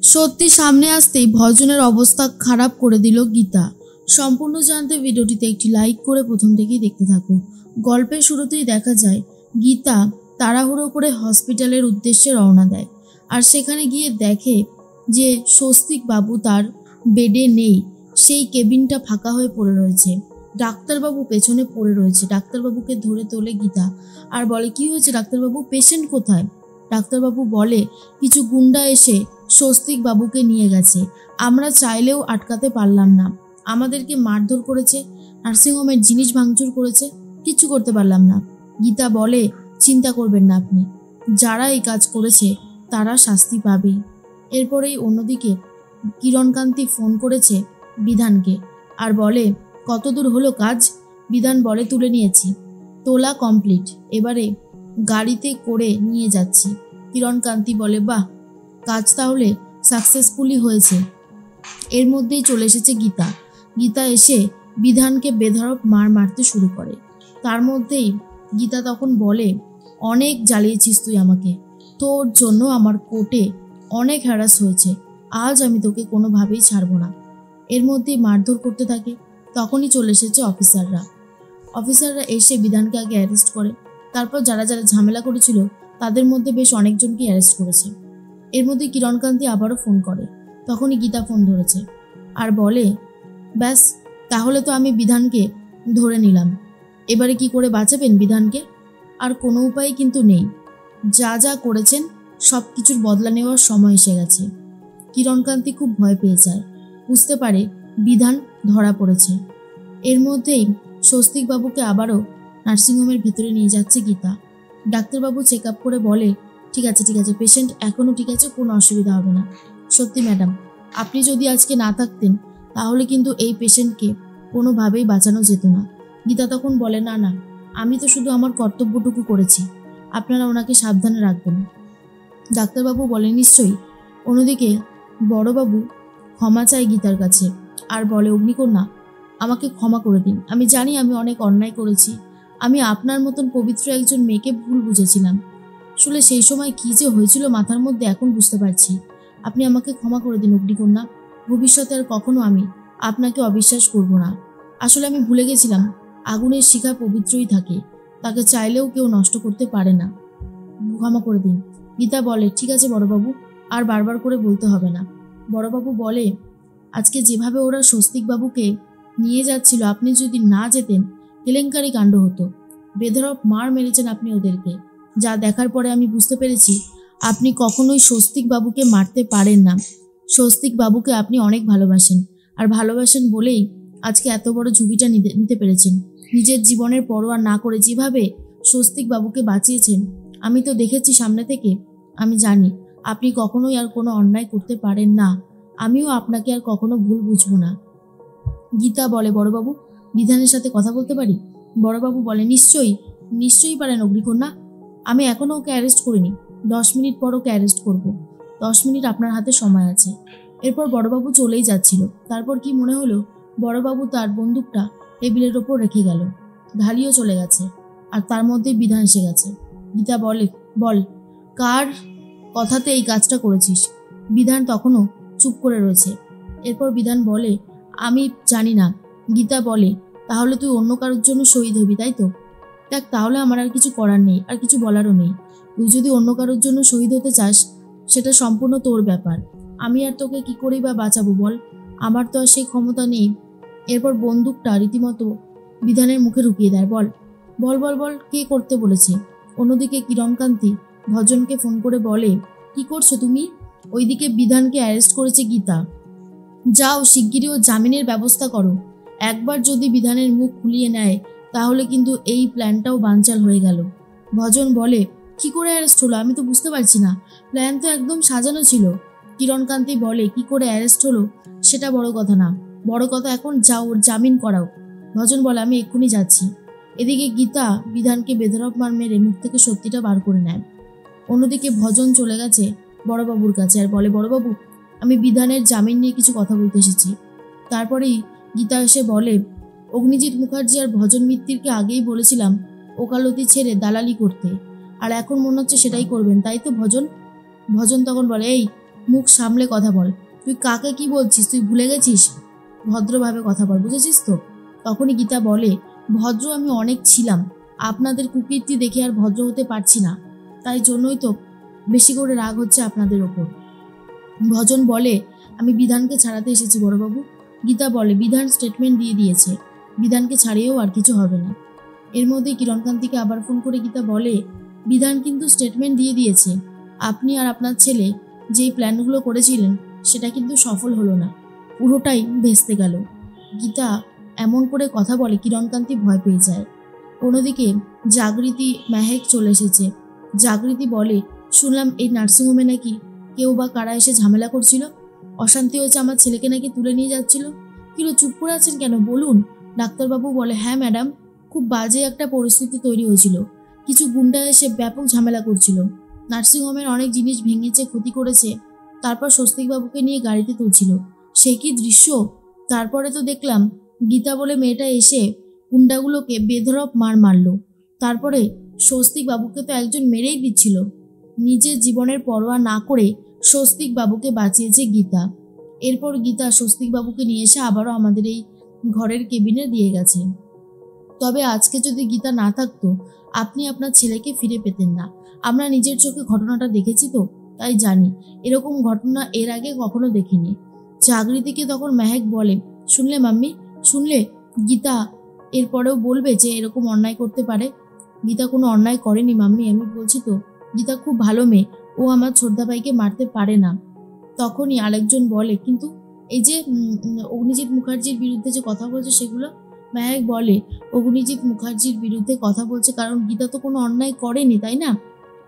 সত্যি সামনে আসতেই ভজনের অবস্থা খারাপ করে দিল গীতা। সম্পূর্ণ জানতে ভিডিওটিতে একটি লাইক করে প্রথম থেকেই দেখতে থাকুন। গল্পের শুরুতেই দেখা যায় গীতা তাড়াহুড়ো করে হসপিটালের উদ্দেশ্যে রওনা দেয়, আর সেখানে গিয়ে দেখে যে স্বস্তিক বাবু তার বেডে নেই, সেই কেবিনটা ফাঁকা হয়ে পড়ে রয়েছে। ডাক্তারবাবু পেছনে পড়ে রয়েছে। ডাক্তারবাবুকে ধরে তোলে গীতা আর বলে, কি হয়েছে ডাক্তারবাবু, পেশেন্ট কোথায়? ডাক্তারবাবু বলে, কিছু গুন্ডা এসে স্বস্তিক বাবুকে নিয়ে গেছে, আমরা চাইলেও আটকাতে পারলাম না, আমাদেরকে মারধর করেছে, নার্সিংহোমের জিনিস ভাঙচুর করেছে, কিচ্ছু করতে পারলাম না। গীতা বলে, চিন্তা করবেন না আপনি, যারা এই কাজ করেছে তারা শাস্তি পাবেই। এরপরেই অন্যদিকে কিরণকান্তি ফোন করেছে বিধানকে আর বলে, কত দূর হলো কাজ? বিধান বলে, তুলে নিয়েছি, তোলা কমপ্লিট, এবারে গাড়িতে করে নিয়ে যাচ্ছি। কিরণকান্তি বলে, বাহ, কাজ তাহলে সাকসেসফুলি হয়েছে। এর মধ্যেই চলে এসেছে গীতা। গীতা এসে বিধানকে বেধড়ক মারতে শুরু করে। তার মধ্যেই গীতা তখন বলে, অনেক জ্বালিয়েছিস তুই আমাকে, তোর জন্য আমার কোর্টে অনেক হ্যারাস হয়েছে, আজ আমি তোকে কোনোভাবেই ছাড়বো না। এর মধ্যেই মারধর করতে থাকে। তখনই চলে এসেছে অফিসাররা এসে বিধানকে আগে অ্যারেস্ট করে, তারপর যারা যারা ঝামেলা করেছিল তাদের মধ্যে বেশ অনেকজনকে অ্যারেস্ট করেছে। এর মধ্যে কিরণকান্তি আবারও ফোন করে। তখনই গীতা ফোন ধরেছে আর বলে, ব্যাস, তাহলে তো আমি বিধানকে ধরে নিলাম, এবারে কি করে বাঁচাবেন বিধানকে? আর কোনো উপায় কিন্তু নেই, যা যা করেছেন সব কিছুর বদলা নেওয়ার সময় এসে গেছে। কিরণকান্তি খুব ভয় পেয়ে যায়, বুঝতে পারে বিধান ধরা পড়েছে। এর মধ্যেই স্বস্তিক বাবুকে আবারও নার্সিংহোমের ভেতরে নিয়ে যাচ্ছে গীতা। ডাক্তারবাবু চেক আপ করে বলে, ঠিক আছে, পেশেন্ট এখনও ঠিক আছে, কোনো অসুবিধা হবে না। সত্যি ম্যাডাম, আপনি যদি আজকে না থাকতেন তাহলে কিন্তু এই পেশেন্টকে কোনোভাবেই বাঁচানো যেত না। গীতা তখন বলে, না না, আমি তো শুধু আমার কর্তব্যটুকু করেছি, আপনারা ওনাকে সাবধানে রাখবেন। ডাক্তারবাবু বলে, নিশ্চয়ই। অন্যদিকে বড়বাবু ক্ষমা চায় গীতার কাছে আর বলে, অগ্নিকন্যা, আমাকে ক্ষমা করে দিন, আমি জানি আমি অনেক অন্যায় করেছি, আমি আপনার মতন পবিত্র একজন মেয়েকে ভুল বুঝেছিলাম, আসলে সেই সময় কী যে হয়েছিল মাথার মধ্যে এখন বুঝতে পারছি, আপনি আমাকে ক্ষমা করে দিন অগ্নিকন্যা, ভবিষ্যতে আর কখনো আমি আপনাকে অবিশ্বাস করব না। আসলে আমি ভুলে গেছিলাম আগুনের শিখা পবিত্রই থাকে, তাকে চাইলেও কেউ নষ্ট করতে পারে না, ক্ষমা করে দিন। গীতা বলে, ঠিক আছে বড়বাবু, আর বারবার করে বলতে হবে না। বড়বাবু বলে, আজকে যেভাবে ওরা স্বস্তিক বাবুকে নিয়ে যাচ্ছিল, আপনি যদি না যেতেন কেলেঙ্কারি কাণ্ড হতো, বেধড়ক মার মেরেছেন আপনি ওদেরকে, যা দেখার পরে আমি বুঝতে পেরেছি আপনি কখনোই স্বস্তিক বাবুকে মারতে পারেন না। স্বস্তিক বাবুকে আপনি অনেক ভালোবাসেন, আর ভালোবাসেন বলেই আজকে এত বড় ঝুঁকিটা নিতে পেরেছেন। নিজের জীবনের পরোয়া না করে যেভাবে স্বস্তিক বাবুকে বাঁচিয়েছেন, আমি তো দেখেছি সামনে থেকে, আমি জানি আপনি কখনোই আর কোনো অন্যায় করতে পারেন না, আমিও আপনাকে আর কখনো ভুল বুঝবো না। গীতা বলে, বড়বাবু, বিধানের সাথে কথা বলতে পারি? বড়বাবু বলে, নিশ্চয়ই পারেন অগ্নিকন্যা, আমি এখনও ওকে অ্যারেস্ট করিনি, 10 মিনিট পর ওকে অ্যারেস্ট করব, 10 মিনিট আপনার হাতে সময় আছে। এরপর বড়বাবু চলেই যাচ্ছিল, তারপর কি মনে হলো বড়বাবু তার বন্দুকটা টেবিলের ওপর রেখে গেল, ঢালিও চলে গেছে, আর তার মধ্যে বিধান এসে গেছে। গীতা বলে, বল, কার কথাতে এই কাজটা করেছিস? বিধান তখনও চুপ করে রয়েছে। এরপর বিধান বলে, আমি জানি না। গীতা বলে, তাহলে তুই অন্য কারোর জন্য শহীদ হবি, তাই তো? দেখ, তাহলে আমার আর কিছু করার নেই, আর কিছু বলারও নেই, তুই যদি অন্য কারোর জন্য শহীদ হতে চাস সেটা সম্পূর্ণ তোর ব্যাপার, আমি আর তোকে কি করেই বা বাঁচাবো বল, আমার তো আর সেই ক্ষমতা নেই। এরপর বন্দুকটা রীতিমতো বিধানের মুখে ঢুকিয়ে দেয়। বল বল বল বল, কে করতে বলেছে? অন্যদিকে কিরণকান্তি ভজনকে ফোন করে বলে, কি করছো তুমি? ওইদিকে বিধানকে অ্যারেস্ট করেছে গীতা, যাও শিগগিরই ও জামিনের ব্যবস্থা করো, একবার যদি বিধানের মুখ খুলিয়ে নেয় তাহলে কিন্তু এই প্ল্যানটাও বানচাল হয়ে গেল। ভজন বলে, কি করে অ্যারেস্ট হলো আমি তো বুঝতে পারছি না, প্ল্যান তো একদম সাজানো ছিল। কিরণকান্তি বলে, কি করে অ্যারেস্ট হলো সেটা বড় কথা না, বড় কথা এখন যাও ওর জামিন করাও। ভজন বলে, আমি এক্ষুনি যাচ্ছি। এদিকে গীতা বিধানকে বেধড়ক মার মেরে মুখ থেকে সত্যিটা বার করে নেয়। অন্যদিকে ভজন চলে গেছে বড়বাবুর কাছে আর বলে, বড়বাবু, আমি বিধানের জামিন নিয়ে কিছু কথা বলতে এসেছি। তারপরেই গীতা এসে বলে, অগ্নিজিৎ মুখার্জি আর ভজন মিত্তিরকে আগেই বলেছিলাম ওকালতি ছেড়ে দালালি করতে, আর এখন মনে হচ্ছে সেটাই করবেন, তাই তো ভজন? ভজন তখন বলে, এই মুখ সামলে কথা বল। তুই কাকে কি বলছিস? তুই ভুলে গেছিস? ভদ্রভাবে কথা বল, বুঝেছিস তো? তখনই গীতা বলে, ভদ্র আমি অনেক ছিলাম, আপনাদের কুকীর্তি দেখে আর ভদ্র হতে পারছি না, তাই জন্যই তো বেশি করে রাগ হচ্ছে আপনাদের ওপর। ভজন বলে, আমি বিধানকে ছাড়াতে এসেছি বড়বাবু। গীতা বলে, বিধান স্টেটমেন্ট দিয়ে দিয়েছে, বিধানকে ছাড়িয়েও আর কিছু হবে না। এর মধ্যে কিরণকান্তিকে আবার ফোন করে গীতা বলে, বিধান কিন্তু স্টেটমেন্ট দিয়ে দিয়েছে, আপনি আর আপনার ছেলে যেই প্ল্যানগুলো করেছিলেন সেটা কিন্তু সফল হলো না, পুরোটাই ভেস্তে গেল। গীতা এমন করে কথা বলে কিরণকান্তি ভয় পেয়ে যায়। অন্যদিকে জাগৃতি মেহেক চলে এসেছে। জাগৃতি বলে, শুনলাম এই নার্সিংহোমে নাকি কেউ বা কারা এসে ঝামেলা করছিল, অশান্তি হয়েছে, আমার ছেলেকে নাকি তুলে নিয়ে যাচ্ছিল। কিলো চুপ করে আছেন কেন, বলুন। ডাক্তারবাবু বলে, হ্যাঁ ম্যাডাম, খুব বাজে একটা পরিস্থিতি তৈরি হয়েছিল, কিছু গুন্ডা এসে ব্যাপক ঝামেলা করছিল, নার্সিংহোমের অনেক জিনিস ভেঙেছে, ক্ষতি করেছে, তারপর স্বস্তিকবাবুকে নিয়ে গাড়িতে তুলছিল। সে কি দৃশ্য! তারপরে তো দেখলাম গীতা বলে মেয়েটা এসে গুন্ডাগুলোকে বেধড়ক মারল। তারপরে স্বস্তিকবাবুকে তো একজন মেরেই দিচ্ছিল। নিজের জীবনের পরোয়া না করে স্বস্তিকবাবুকে বাঁচিয়েছে গীতা। এরপর গীতা স্বস্তিকবাবুকে নিয়ে এসে আবারও আমাদের এই ঘরের কেবিনে দিয়ে গেছে। তবে আজকে যদি গীতা না থাকতো, আপনি আপনার ছেলেকে ফিরে পেতেন না। আমরা নিজের চোখে ঘটনাটা দেখেছি তো, তাই জানি। এরকম ঘটনা এর আগে কখনো দেখিনি। জাগৃতিকে তখন মেহেক বলে, শুনলে মাম্মি, শুনলে? গীতা এরপরেও বলবে যে এরকম অন্যায় করতে পারে? গীতা কোনো অন্যায় করেনি মাম্মি, আমি বলছি তো, গীতা খুব ভালো মেয়ে, ও আমার ছোটদা ভাইকে মারতে পারে না। তখনই আরেকজন বলে, কিন্তু এই যে অগ্নিজিৎ মুখার্জির বিরুদ্ধে যে কথা বলছে সেগুলো? মেহেক বলে, অগ্নিজিৎ মুখার্জির বিরুদ্ধে কথা বলছে কারণ গীতা তো কোনো অন্যায় করেনি, তাই না?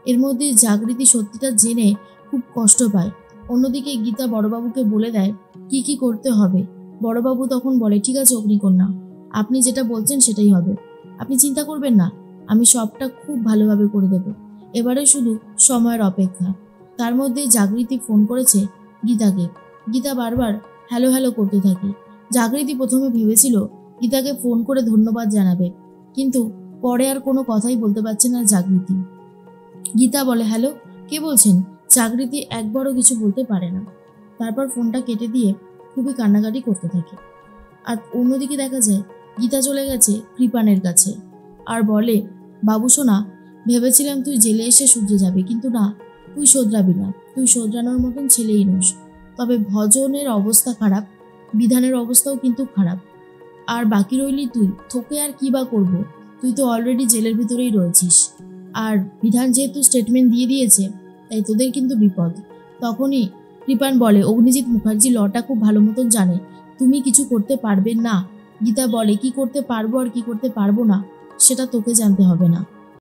এর মধ্যে জাগৃতি সত্যিটা জেনে খুব কষ্ট পায়। অন্যদিকে গীতা বড়বাবুকে বলে দেয় কি কি করতে হবে। বড়বাবু তখন বলে, ঠিক আছে অগ্নিকন্যা, আপনি যেটা বলছেন সেটাই হবে, আপনি চিন্তা করবেন না, আমি সবটা খুব ভালোভাবে করে দেব, এবারে শুধু সময়ের অপেক্ষা। তার মধ্যে জাগৃতি ফোন করেছে গীতাকে। গীতা বারবার হ্যালো হ্যালো করতে থাকে। জাগৃতি প্রথমে ভেবেছিল গীতাকে ফোন করে ধন্যবাদ জানাবে, কিন্তু পরে আর কোনো কথাই বলতে পারছে না জাগৃতি। গীতা বলে, হ্যালো, কে বলছেন? জাগৃতি একবারও কিছু বলতে পারে না। তারপর ফোনটা কেটে দিয়ে খুবই কান্নাকাটি করতে থাকে। আর অন্যদিকে দেখা যায় গীতা চলে গেছে কৃপানের কাছে আর বলে, বাবু সোনা, ভেবেছিলাম তুই জেলে এসে শুধরে যাবি, কিন্তু না, তুই শোধরাবি না, তুই শোধরানোর মতন ছেলেই নোস। তবে ভজনের অবস্থা খারাপ, বিধানের অবস্থাও কিন্তু খারাপ, আর বাকি রইলি তুই, তোকে আর কি বা করবো, তুই তো অলরেডি জেলের ভিতরেই রয়েছিস। আর বিধান যেহেতু স্টেটমেন্ট দিয়ে দিয়েছে, তাই তোদের কিন্তু বিপদ। তখনই কৃপান বলে, অগ্নিজিৎ মুখার্জি লটা খুব ভালো মতন জানে, তুমি কিছু করতে পারবে না। গীতা বলে, কি করতে পারবো আর কি করতে পারবো না সেটা তোকে জানতে হবে না,